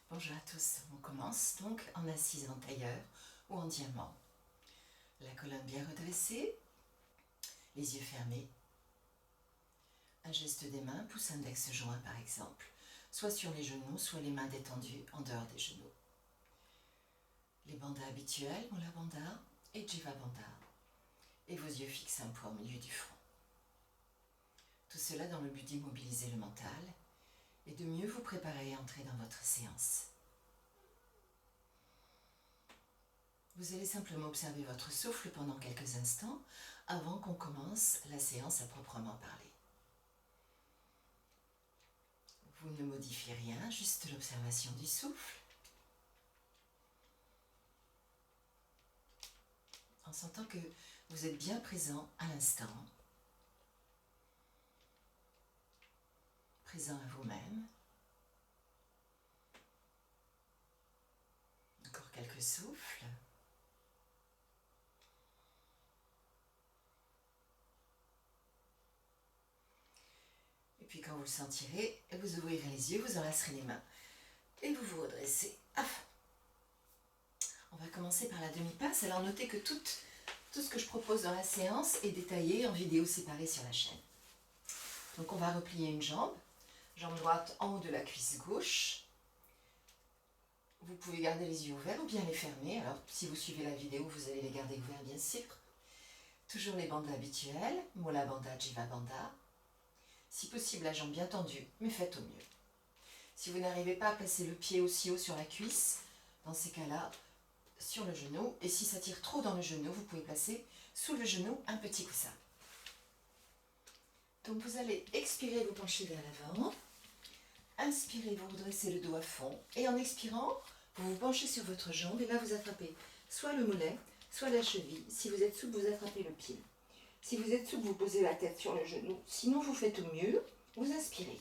Bonjour à tous, on commence donc en assise en tailleur ou en diamant. La colonne bien redressée, les yeux fermés. Un geste des mains, pouce index joint par exemple, soit sur les genoux, soit les mains détendues en dehors des genoux. Les bandas habituels, Mula Bandha et Jiva Bandha. Et vos yeux fixent un point au milieu du front. Tout cela dans le but d'immobiliser le mental et de mieux vous préparer à entrer dans votre séance. Vous allez simplement observer votre souffle pendant quelques instants avant qu'on commence la séance à proprement parler. Vous ne modifiez rien, juste l'observation du souffle. En sentant que vous êtes bien présent à l'instant, présent à vous-même. Encore quelques souffles. Et puis quand vous le sentirez, vous ouvrirez les yeux, vous enlacerez les mains et vous vous redressez à fond. On va commencer par la demi-passe. Alors notez que tout ce que je propose dans la séance est détaillé en vidéo séparée sur la chaîne. Donc on va replier une jambe droite en haut de la cuisse gauche. Vous pouvez garder les yeux ouverts ou bien les fermer. Alors si vous suivez la vidéo, vous allez les garder ouverts bien sûr. Toujours les bandes habituelles, Mula Bandha, Jiva Bandha. Si possible, la jambe bien tendue, mais faites au mieux. Si vous n'arrivez pas à placer le pied aussi haut sur la cuisse, dans ces cas-là, sur le genou. Et si ça tire trop dans le genou, vous pouvez placer sous le genou un petit coussin. Donc vous allez expirer, vous pencher vers l'avant. Inspirez, vous redressez le dos à fond. Et en expirant, vous vous penchez sur votre jambe. Et là, vous attrapez soit le mollet, soit la cheville. Si vous êtes souple, vous attrapez le pied. Si vous êtes souple, vous posez la tête sur le genou. Sinon, vous faites au mieux. Vous inspirez.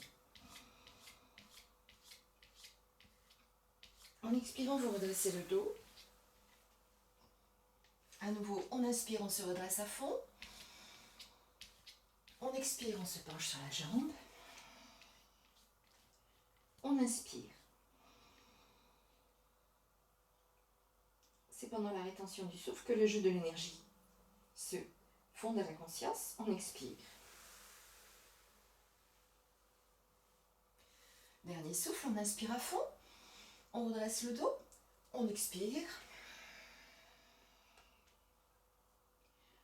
En expirant, vous redressez le dos. À nouveau, on inspire, on se redresse à fond. On expire, on se penche sur la jambe. On inspire. C'est pendant la rétention du souffle que le jeu de l'énergie se fonde à la conscience. On expire. Dernier souffle, on inspire à fond. On redresse le dos. On expire.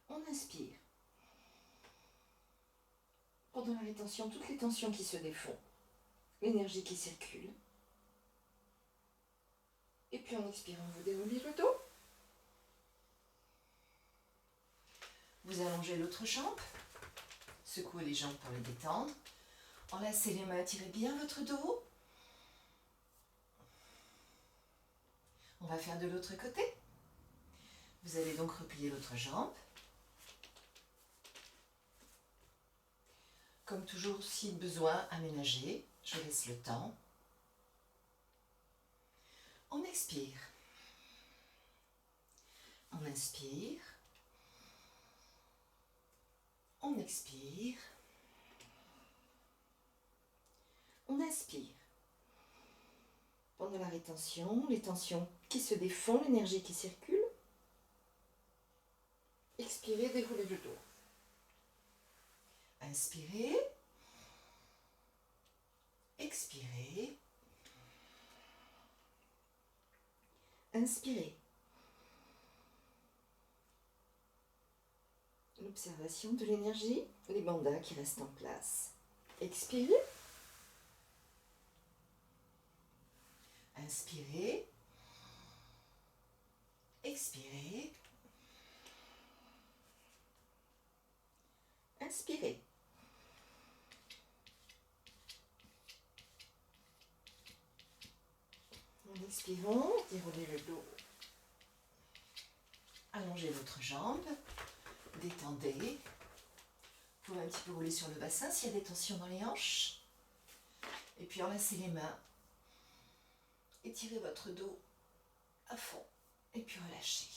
On inspire. Pendant la rétention, toutes les tensions qui se défont. L'énergie qui circule. Et puis en expirant, vous déroulez le dos. Vous allongez l'autre jambe. Secouez les jambes pour les détendre. Enlacez les mains, tirez bien votre dos. On va faire de l'autre côté. Vous allez donc replier l'autre jambe. Comme toujours, si besoin, aménager. Je laisse le temps. On expire. On inspire. On expire. On inspire. Pendant la rétention, les tensions qui se défont, l'énergie qui circule. Expirez, déroulez le dos. Inspirez. Expirez. Inspirez. L'observation de l'énergie, les bandas qui restent en place. Expirez. Inspirez. Expirez. Inspirez. En expirant, déroulez le dos. Allongez l'autre jambe. Détendez. Vous pouvez un petit peu rouler sur le bassin s'il y a des tensions dans les hanches. Et puis enlacez les mains. Étirez votre dos à fond. Et puis relâchez.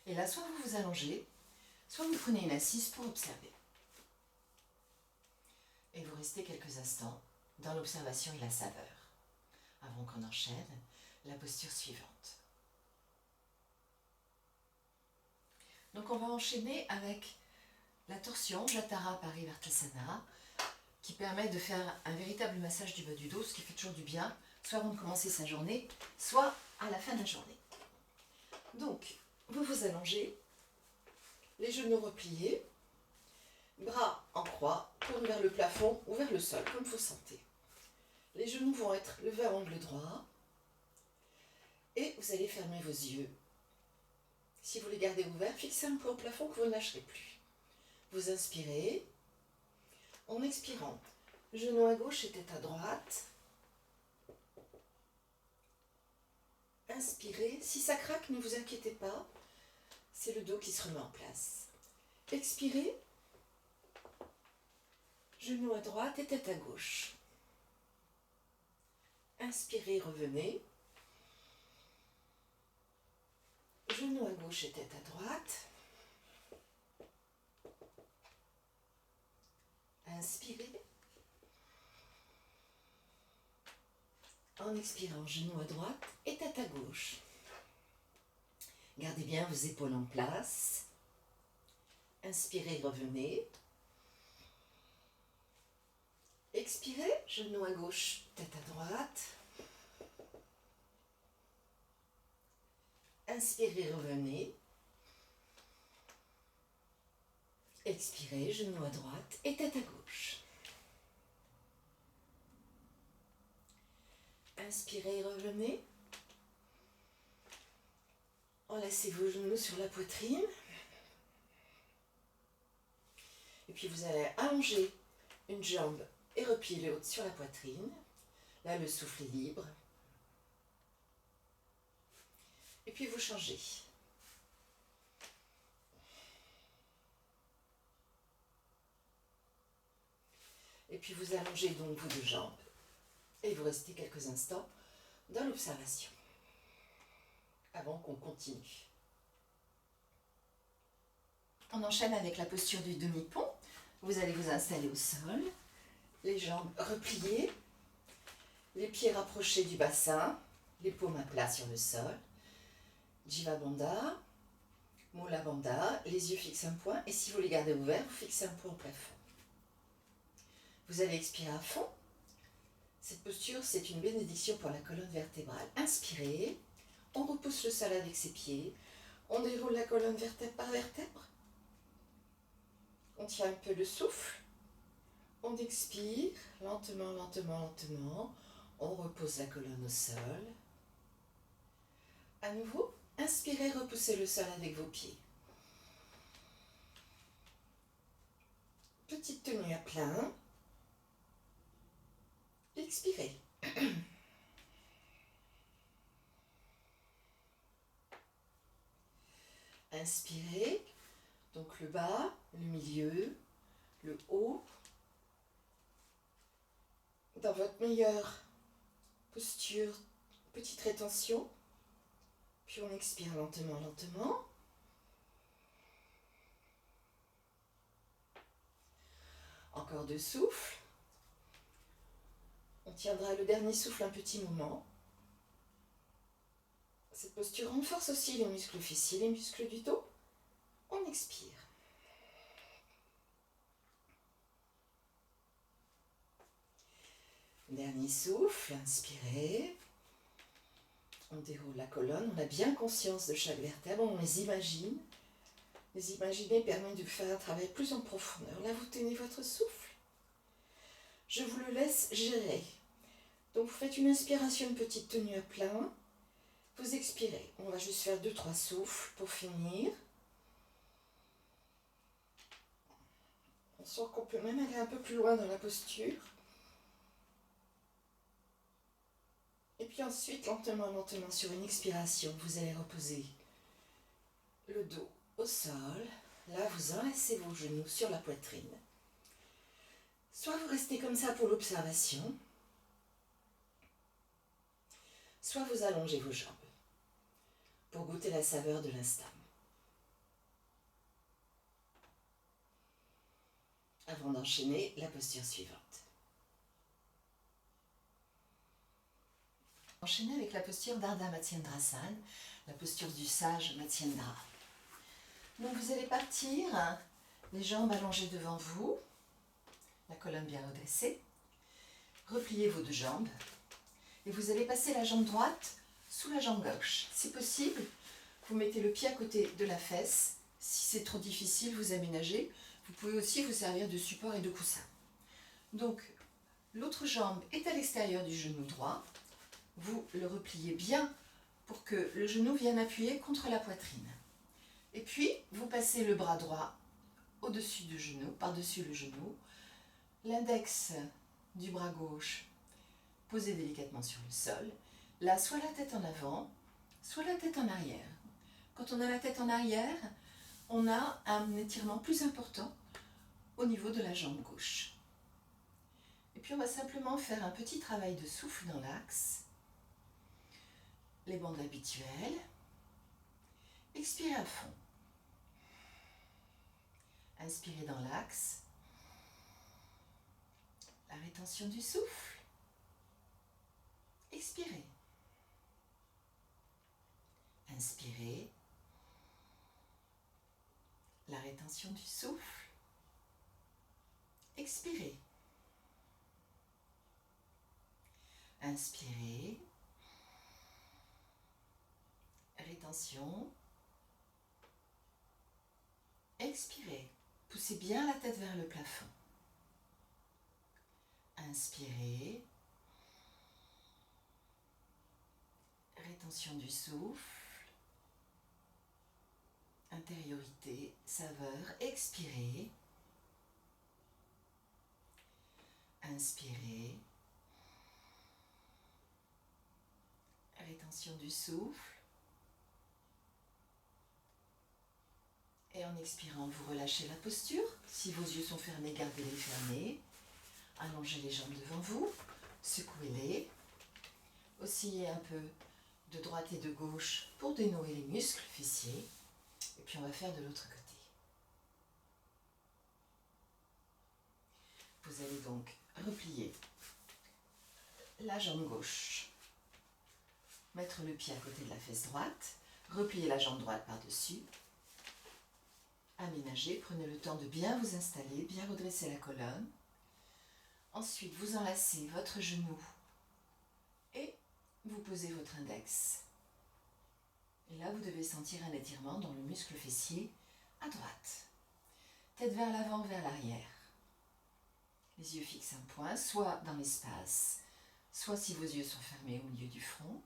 Et là, soit vous vous allongez, soit vous prenez une assise pour observer. Et vous restez quelques instants dans l'observation et la saveur. avant qu'on enchaîne la posture suivante. Donc on va enchaîner avec la torsion Jatara Parivartasana, qui permet de faire un véritable massage du bas du dos, ce qui fait toujours du bien, soit avant de commencer sa journée, soit à la fin de la journée. Donc, vous vous allongez, les genoux repliés, bras en croix, tournent vers le plafond ou vers le sol, comme vous sentez. Les genoux vont être levés à angle droit, et vous allez fermer vos yeux. Si vous les gardez ouverts, fixez un peu au plafond que vous ne lâcherez plus. Vous inspirez. En expirant, genou à gauche et tête à droite. Inspirez. Si ça craque, ne vous inquiétez pas. C'est le dos qui se remet en place. Expirez. Genou à droite et tête à gauche. Inspirez, revenez. Genou à gauche et tête à droite. Inspirez. En expirant, genou à droite et tête à gauche. Gardez bien vos épaules en place. Inspirez, revenez. Expirez, genou à gauche, tête à droite. Inspirez, revenez. Expirez, genou à droite et tête à gauche. Inspirez, revenez. Enlacez vos genoux sur la poitrine. Et puis vous allez allonger une jambe et replier l'autre sur la poitrine. Là, le souffle est libre. Et puis vous changez. Et puis vous allongez donc vos deux jambes. Et vous restez quelques instants dans l'observation. Avant qu'on continue. On enchaîne avec la posture du demi-pont. Vous allez vous installer au sol. Les jambes repliées. Les pieds rapprochés du bassin. Les paumes à plat sur le sol. Jiva Bandha. Mula Bandha. Les yeux fixent un point. Et si vous les gardez ouverts, vous fixez un point au plafond. Vous allez expirer à fond. Cette posture, c'est une bénédiction pour la colonne vertébrale. Inspirez. On repousse le sol avec ses pieds. On déroule la colonne vertèbre par vertèbre. On tient un peu le souffle. On expire lentement, lentement, lentement. On repose la colonne au sol. À nouveau, inspirez, repoussez le sol avec vos pieds. Petite tenue à plein. Expirez. Inspirez. Donc le bas, le milieu, le haut. Dans votre meilleure posture, petite rétention. Puis on expire lentement, lentement. Encore deux souffles. On tiendra le dernier souffle un petit moment. Cette posture renforce aussi les muscles fessiers, les muscles du dos. On expire. Dernier souffle, inspirez. On déroule la colonne, on a bien conscience de chaque vertèbre, on les imagine. Les imaginer permet de faire un travail plus en profondeur. Là, vous tenez votre souffle. Je vous le laisse gérer. Donc, vous faites une inspiration, une petite tenue à plein. Vous expirez. On va juste faire 2-3 souffles pour finir. On sent qu'on peut même aller un peu plus loin dans la posture. Et puis ensuite, lentement, lentement, sur une expiration, vous allez reposer le dos au sol. Là, vous enlacez vos genoux sur la poitrine. Soit vous restez comme ça pour l'observation, soit vous allongez vos jambes pour goûter la saveur de l'instant. Avant d'enchaîner la posture suivante. Enchaînez avec la posture d'Ardha Matsyendrasana, la posture du sage Matsyendra. Donc vous allez partir, les jambes allongées devant vous, la colonne bien redressée. Repliez vos deux jambes et vous allez passer la jambe droite sous la jambe gauche. Si possible, vous mettez le pied à côté de la fesse. Si c'est trop difficile, vous aménagez. Vous pouvez aussi vous servir de support et de coussin. Donc, l'autre jambe est à l'extérieur du genou droit. Vous le repliez bien pour que le genou vienne appuyer contre la poitrine. Et puis, vous passez le bras droit au-dessus du genou, par-dessus le genou. L'index du bras gauche posé délicatement sur le sol. Là, soit la tête en avant, soit la tête en arrière. Quand on a la tête en arrière, on a un étirement plus important au niveau de la jambe gauche. Et puis on va simplement faire un petit travail de souffle dans l'axe. Les bandes habituelles. Expirez à fond. Inspirez dans l'axe. La rétention du souffle. Expirez. Inspirez. La rétention du souffle. Expirez. Inspirez. Rétention. Expirez. Poussez bien la tête vers le plafond. Inspirez. Rétention du souffle. Intériorité, saveur. Expirez. Inspirez. Rétention du souffle. Et en expirant, vous relâchez la posture. Si vos yeux sont fermés, gardez-les fermés. Allongez les jambes devant vous. Secouez-les. Oscillez un peu de droite et de gauche pour dénouer les muscles fessiers. Et puis on va faire de l'autre côté. Vous allez donc replier la jambe gauche. Mettre le pied à côté de la fesse droite. Replier la jambe droite par-dessus. Aménagez, prenez le temps de bien vous installer, bien redresser la colonne. Ensuite, vous enlacez votre genou et vous posez votre index. Et là, vous devez sentir un étirement dans le muscle fessier à droite. Tête vers l'avant, vers l'arrière. Les yeux fixent un point, soit dans l'espace, soit si vos yeux sont fermés au milieu du front,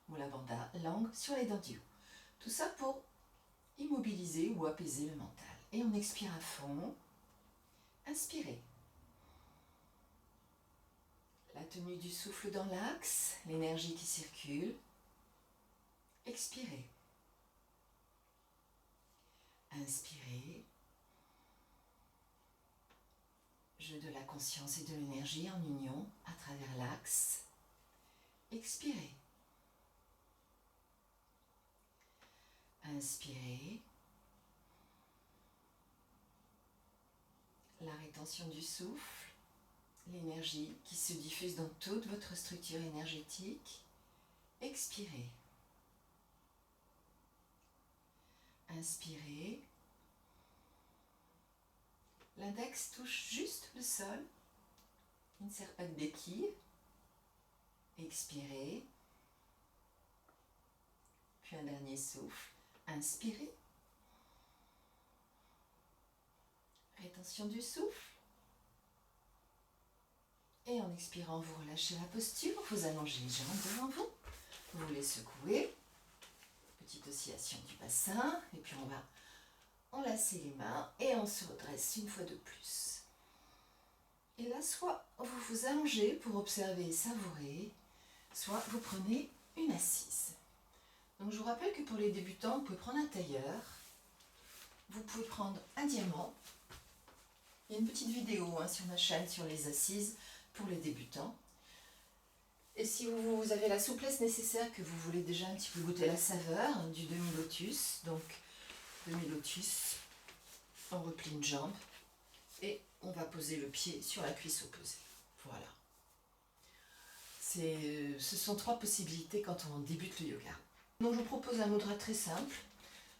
ou la banda, langue sur les dents du haut. Tout ça pour immobiliser ou apaiser le mental. Et on expire à fond. Inspirez. La tenue du souffle dans l'axe, l'énergie qui circule. Expirez. Inspirez. Jeu de la conscience et de l'énergie en union à travers l'axe. Expirez. Inspirez. La rétention du souffle, l'énergie qui se diffuse dans toute votre structure énergétique. Expirez. Inspirez. L'index touche juste le sol. Il ne sert pas de béquille. Expirez. Puis un dernier souffle. Inspirez. Rétention du souffle. Et en expirant, vous relâchez la posture. Vous allongez les jambes devant vous. Vous les secouez. Petite oscillation du bassin. Et puis on va enlacer les mains et on se redresse une fois de plus. Et là, soit vous vous allongez pour observer et savourer, soit vous prenez une assise. Donc je vous rappelle que pour les débutants, vous pouvez prendre un tailleur. Vous pouvez prendre un diamant. Il y a une petite vidéo sur ma chaîne sur les assises pour les débutants. Et si vous avez la souplesse nécessaire, que vous voulez déjà un petit peu goûter la saveur du demi-lotus, donc demi-lotus, on replie une jambe et on va poser le pied sur la cuisse opposée. Voilà. Ce sont 3 possibilités quand on débute le yoga. Donc je vous propose un mudra très simple,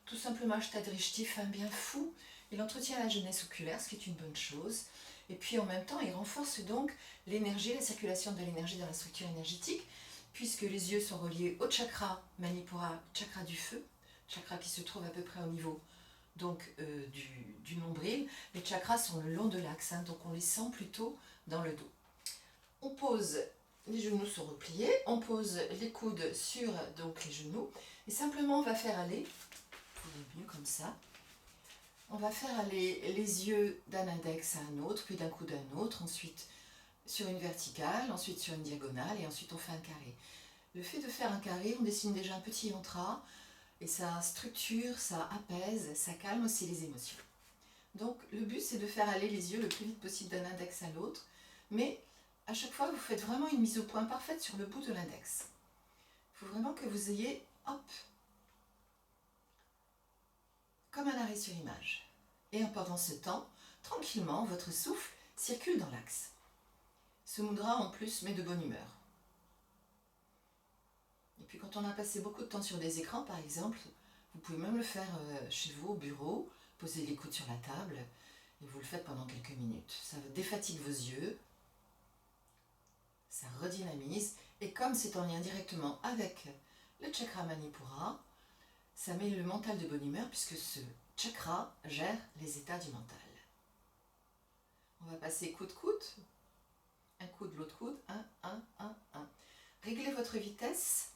tout simplement Ashtadrishti, un bien fou. Il entretient la jeunesse oculaire, ce qui est une bonne chose. Et puis en même temps, il renforce donc l'énergie, la circulation de l'énergie dans la structure énergétique, puisque les yeux sont reliés au chakra Manipura, chakra du feu, chakra qui se trouve à peu près au niveau donc, du nombril. Les chakras sont le long de l'axe, hein, donc on les sent plutôt dans le dos. On pose, les genoux sont repliés, on pose les coudes sur donc, les genoux, et simplement on va faire aller, mieux comme ça, on va faire aller les yeux d'un index à un autre, puis d'un coude à un autre, ensuite sur une verticale, ensuite sur une diagonale, et ensuite on fait un carré. Le fait de faire un carré, on dessine déjà un petit yantra, et ça structure, ça apaise, ça calme aussi les émotions. Donc le but c'est de faire aller les yeux le plus vite possible d'un index à l'autre, mais à chaque fois vous faites vraiment une mise au point parfaite sur le bout de l'index. Il faut vraiment que vous ayez, hop, comme un arrêt sur image. Et pendant ce temps, tranquillement, votre souffle circule dans l'axe. Ce mudra en plus met de bonne humeur. Et puis quand on a passé beaucoup de temps sur des écrans par exemple, vous pouvez même le faire chez vous au bureau, poser les coudes sur la table et vous le faites pendant quelques minutes. Ça défatigue vos yeux, ça redynamise et comme c'est en lien directement avec le chakra Manipura, ça met le mental de bonne humeur puisque ce chakra gère les états du mental. On va passer coude-coude, un coude, l'autre coude, un. Réglez votre vitesse.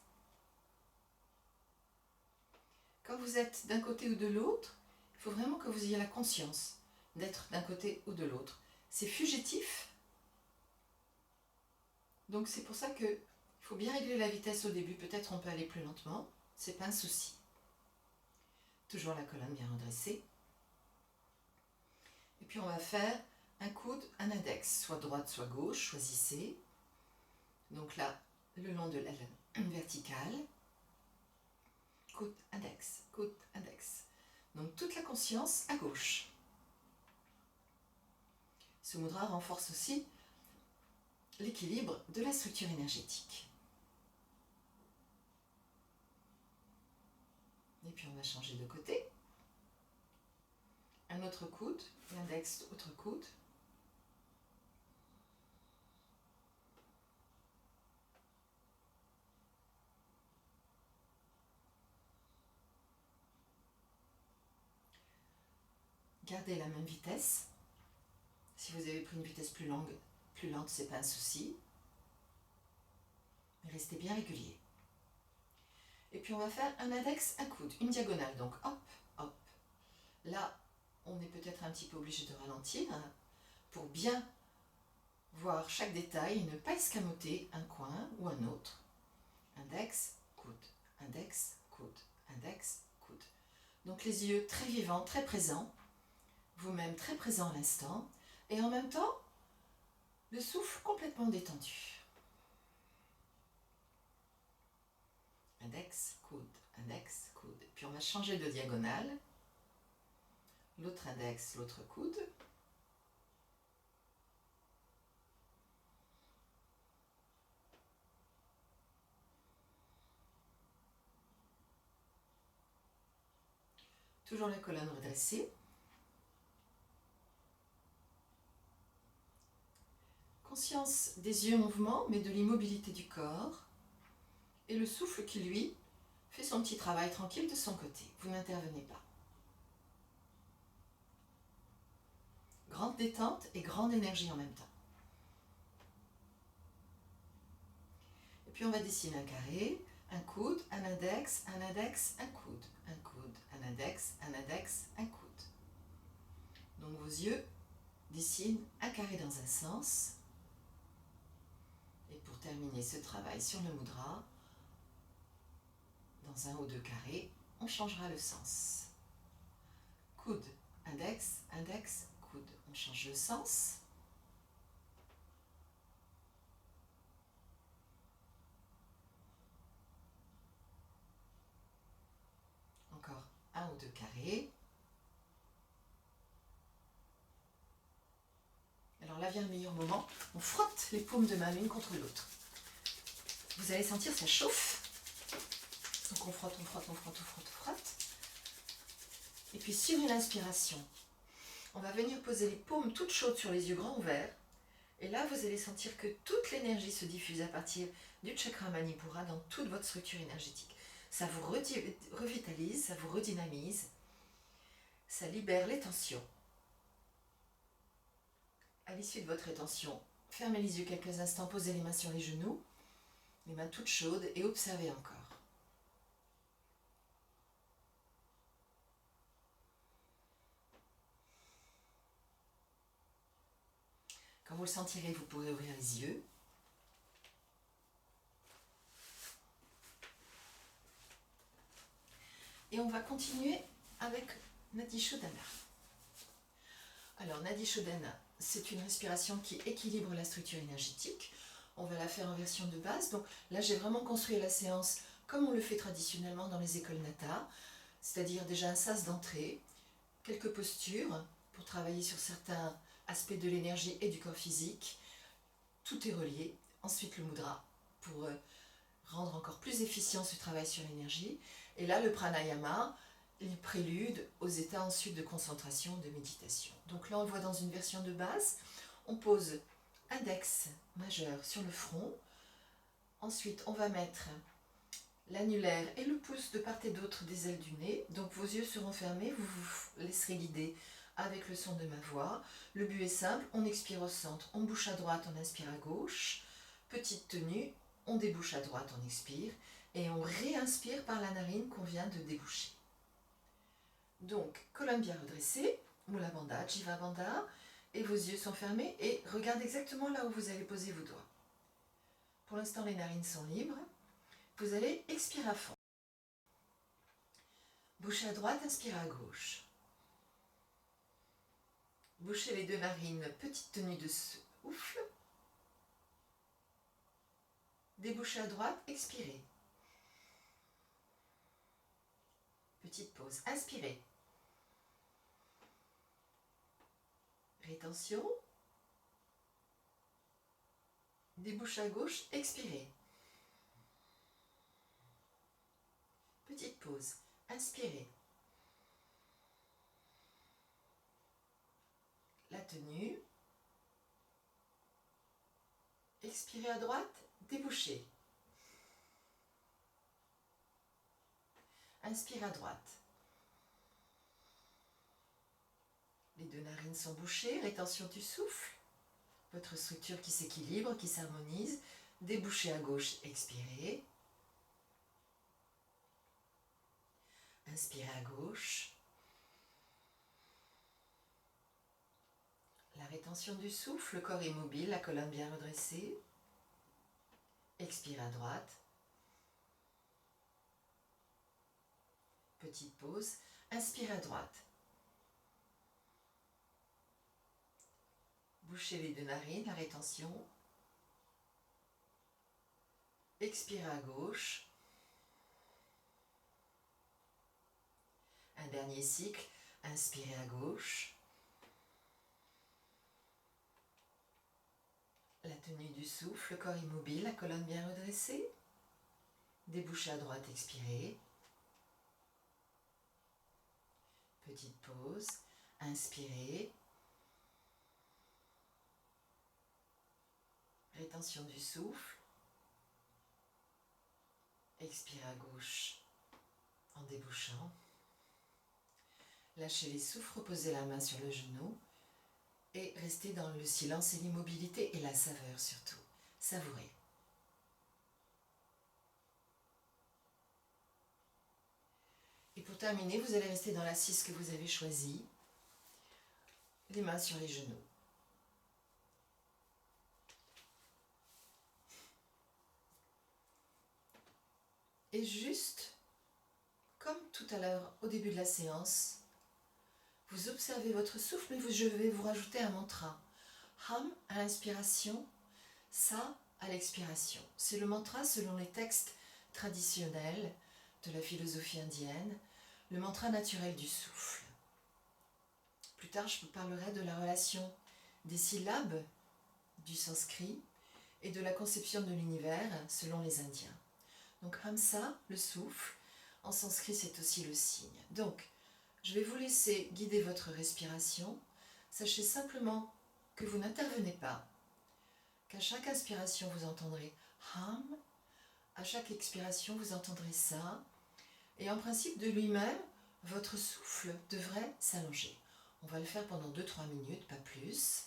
Quand vous êtes d'un côté ou de l'autre, il faut vraiment que vous ayez la conscience d'être d'un côté ou de l'autre. C'est fugitif. Donc c'est pour ça qu'il faut bien régler la vitesse au début. Peut-être on peut aller plus lentement, c'est pas un souci. Toujours la colonne bien redressée. Et puis on va faire un coude, un index, soit droite, soit gauche, choisissez. Donc là, le long de la ligne verticale. Coude, index, coude, index. Donc toute la conscience à gauche. Ce mudra renforce aussi l'équilibre de la structure énergétique. Et puis on va changer de côté. Un autre coude, l'index, autre coude. Gardez la même vitesse. Si vous avez pris une vitesse plus lente, c'est pas un souci. Mais restez bien régulier. Et puis on va faire un index, un coude, une diagonale. Donc hop, hop. Là, on est peut-être un petit peu obligé de ralentir hein, pour bien voir chaque détail et ne pas escamoter un coin ou un autre. Index, coude, index, coude, index, coude. Donc les yeux très vivants, très présents, vous-même très présent à l'instant, et en même temps, le souffle complètement détendu. Index, coude, index, coude. Et puis on va changer de diagonale. L'autre index, l'autre coude. Toujours la colonne redressée. Conscience des yeux en mouvement, mais de l'immobilité du corps. Et le souffle qui, lui, fait son petit travail tranquille de son côté. Vous n'intervenez pas. Grande détente et grande énergie en même temps. Et puis on va dessiner un carré, un coude, un index, un index, un coude, un coude, un index, un index, un coude. Donc vos yeux dessinent un carré dans un sens. Et pour terminer ce travail sur le mudra, dans un ou deux carrés, on changera le sens. Coude, index, index, coude. On change le sens. Encore un ou deux carrés. Alors là vient le meilleur moment. On frotte les paumes de main l'une contre l'autre. Vous allez sentir ça chauffe. Donc on frotte, on frotte, on frotte, on frotte, on frotte. Et puis sur une inspiration, on va venir poser les paumes toutes chaudes sur les yeux grands ouverts. Et là, vous allez sentir que toute l'énergie se diffuse à partir du chakra Manipura dans toute votre structure énergétique. Ça vous revitalise, ça vous redynamise, ça libère les tensions. À l'issue de votre rétention, fermez les yeux quelques instants, posez les mains sur les genoux, les mains toutes chaudes et observez encore. Quand vous le sentirez, vous pourrez ouvrir les yeux. Et on va continuer avec Nadi Shodhana. Alors Nadi Shodhana, c'est une respiration qui équilibre la structure énergétique. On va la faire en version de base. Donc là, j'ai vraiment construit la séance comme on le fait traditionnellement dans les écoles Nata, c'est-à-dire déjà un sas d'entrée, quelques postures pour travailler sur certains aspects de l'énergie et du corps physique. Tout est relié. Ensuite le mudra pour rendre encore plus efficient ce travail sur l'énergie. Et là, le pranayama, les préludes aux états ensuite de concentration, de méditation. Donc là, on le voit dans une version de base. On pose index majeur sur le front. Ensuite, on va mettre l'annulaire et le pouce de part et d'autre des ailes du nez. Donc vos yeux seront fermés, vous vous laisserez guider avec le son de ma voix. Le but est simple, on expire au centre, on bouche à droite, on inspire à gauche. Petite tenue, on débouche à droite, on expire. Et on réinspire par la narine qu'on vient de déboucher. Donc, colonne bien redressée, Mula Bandha, Jiva Bandha, et vos yeux sont fermés et regardez exactement là où vous allez poser vos doigts. Pour l'instant, les narines sont libres. Vous allez expirer à fond. Bouchez à droite, inspirez à gauche. Bouchez les deux narines, petite tenue de souffle. Débouchez à droite, expirez. Petite pause, inspirez. Rétention. Débouchez à gauche, expirez. Petite pause, inspirez. La tenue. Expirez à droite, débouchez. Inspire à droite. Les deux narines sont bouchées, rétention du souffle. Votre structure qui s'équilibre, qui s'harmonise. Débouchez à gauche, expirez. Inspirez à gauche. La rétention du souffle, le corps immobile, la colonne bien redressée. Expire à droite. Petite pause. Inspire à droite. Bouchez les deux narines, la rétention. Expirez à gauche. Un dernier cycle. Inspirez à gauche. La tenue du souffle, le corps immobile, la colonne bien redressée. Débouchez à droite, expirez. Petite pause. Inspirez. Rétention du souffle. Expirez à gauche en débouchant. Lâchez les souffles, reposez la main sur le genou et restez dans le silence et l'immobilité et la saveur surtout. Savourez. Et pour terminer, vous allez rester dans l'assise que vous avez choisie, les mains sur les genoux. Et juste, comme tout à l'heure au début de la séance, vous observez votre souffle, mais je vais vous rajouter un mantra. Ham à l'inspiration, Sa à l'expiration. C'est le mantra selon les textes traditionnels de la philosophie indienne, le mantra naturel du souffle. Plus tard, je vous parlerai de la relation des syllabes du sanskrit et de la conception de l'univers selon les Indiens. Donc Hamsa, le souffle, en sanskrit c'est aussi le signe. Donc, je vais vous laisser guider votre respiration. Sachez simplement que vous n'intervenez pas, qu'à chaque inspiration vous entendrez Ham, à chaque expiration vous entendrez ça, et en principe de lui-même, votre souffle devrait s'allonger. On va le faire pendant 2-3 minutes, pas plus.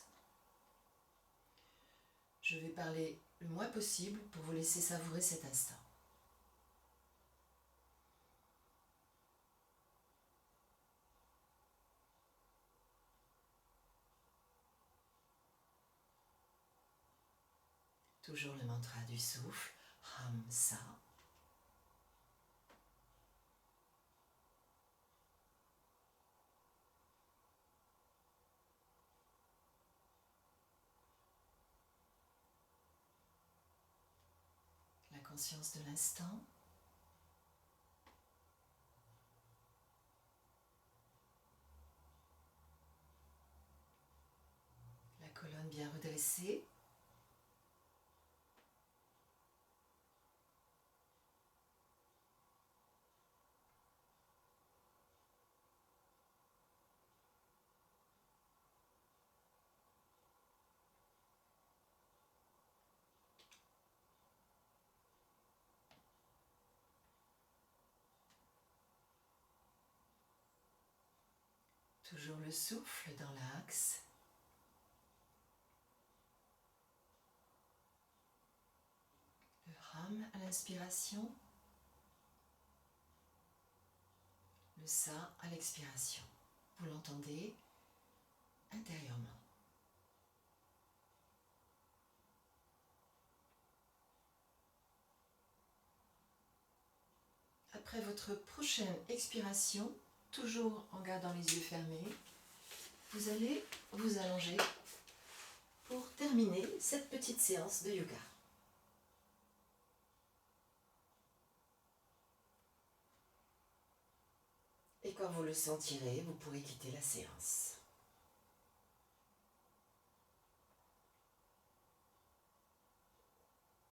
Je vais parler le moins possible pour vous laisser savourer cet instant. Toujours le mantra du souffle, Hamsa. La conscience de l'instant. La colonne bien redressée. Toujours le souffle dans l'axe. Le Ham à l'inspiration. Le Sa à l'expiration. Vous l'entendez intérieurement. Après votre prochaine expiration, toujours en gardant les yeux fermés, vous allez vous allonger pour terminer cette petite séance de yoga. Et quand vous le sentirez, vous pourrez quitter la séance.